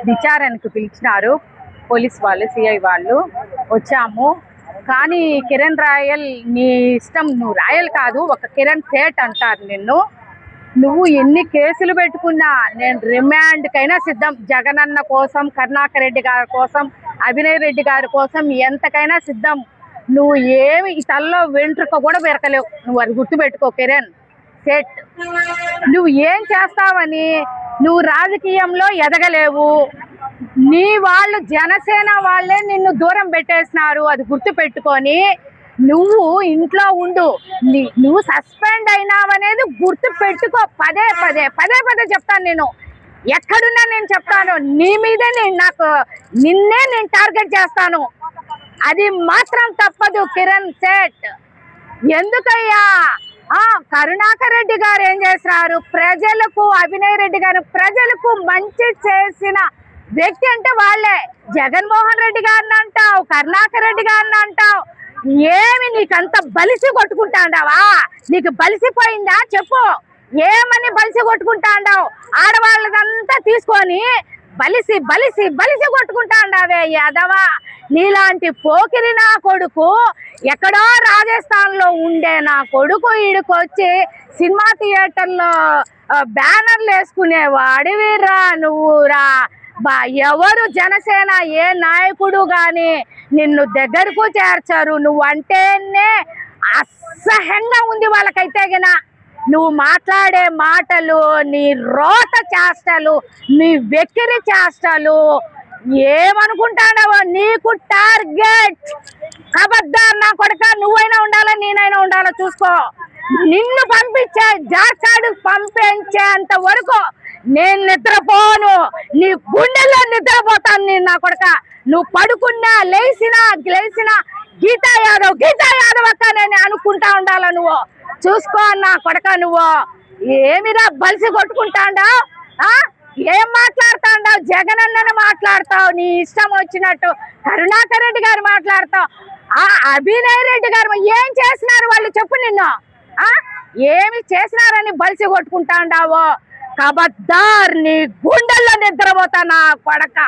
విచారణకు పిలిచినారు పోలీస్ వాళ్ళు, సిఐ వాళ్ళు. వచ్చాము. కానీ కిరణ్ రాయల్ నీ ఇష్టం, నువ్వు రాయల్ కాదు, ఒక కిరణ్ సేట్ అంటారు నిన్ను. నువ్వు ఎన్ని కేసులు పెట్టుకున్నా నేను రిమాండ్కైనా సిద్ధం. జగనన్న కోసం, కరుణాకర్ రెడ్డి గారి కోసం, అభినయ్ రెడ్డి గారి కోసం ఎంతకైనా సిద్ధం. నువ్వు ఏమి ఈ తల్లో వెంట్రుక కూడా పెరకలేవు. నువ్వు అది గుర్తుపెట్టుకో కిరణ్ సేట్. నువ్వు ఏం చేస్తావని, నువ్వు రాజకీయంలో ఎదగలేవు. నీ వాళ్ళు జనసేన వాళ్ళే నిన్ను దూరం పెట్టేసినారు, అది గుర్తు పెట్టుకొని నువ్వు ఇంట్లో ఉండు. నువ్వు సస్పెండ్ అయినావనేది గుర్తు పెట్టుకో. పదే పదే పదే పదే చెప్తాను. నేను ఎక్కడున్నా నేను చెప్తాను. నీ మీదే నిన్నే నేను టార్గెట్ చేస్తాను. అది మాత్రం తప్పదు కిరణ్ సేట్. ఎందుకయ్యా కరుణాకర్ రెడ్డి గారు ఏం చేస్తున్నారు? ప్రజలకు, అభినయ్ రెడ్డి గారు ప్రజలకు మంచి చేసిన వ్యక్తి అంటే వాళ్ళే. జగన్మోహన్ రెడ్డి గారిని అంటావు, కరుణాకర్ రెడ్డి గారిని అంటావు. ఏమి నీకంత బలిసి కొట్టుకుంటాండావా? నీకు బలిసిపోయిందా చెప్పు. ఏమని బలిసి కొట్టుకుంటాండావు? ఆడవాళ్ళదంతా తీసుకొని బలిసి బలిసి బలిసి కొట్టుకుంటాండావే యాదవా. నీలాంటి పోకిరి నా కొడుకు, ఎక్కడో రాజస్థాన్ లో ఉండే నా కొడుకు ఈడుకొచ్చి సినిమా థియేటర్లో బ్యానర్లు వేసుకునేవాడివిరా నువ్వురా. ఎవరు జనసేన ఏ నాయకుడు గాని నిన్ను దగ్గరకు చేర్చరు. నువ్వంటేనే అసహ్యంగా ఉంది వాళ్ళకైతే గిన. నువ్వు మాట్లాడే మాటలు, నీ రోత చేష్టలు, నీ వెక్కిరి చేష్టలు ఏమనుకుంటాడవో. నీకు టార్గెట్ కబద్దార్ నా కొడుక. నువ్వైనా ఉండాలా, నేనైనా ఉండాలా చూసుకో. నిన్ను పంపించే జాచాడు పంపించేంత వరకు నేను నిద్రపోను. నీ గుండెల్లో నిద్రపోతాను నేను నా కొడుక. నువ్వు పడుకున్నా లేచినా గీతా యాదవ్ అక్క నేను అనుకుంటా ఉండాలా. నువ్వు చూసుకో నా కొడుక. నువ్వు ఏమిరా బలిసి కొట్టుకుంటాండావు? ఏం మాట్లాడుతాండావు? జగనన్నను మాట్లాడతావు నీ ఇష్టం వచ్చినట్టు, కరుణాకర్ రెడ్డి గారు మాట్లాడతావు, అభినయ్ రెడ్డి గారు ఏం చేసినారు వాళ్ళు చెప్పు. నిన్ను ఏమి చేసినారని బలిసి కొట్టుకుంటాండావో. కబద్దార్ నీ గుండెల్లో నిద్రపోతా నా కొడక.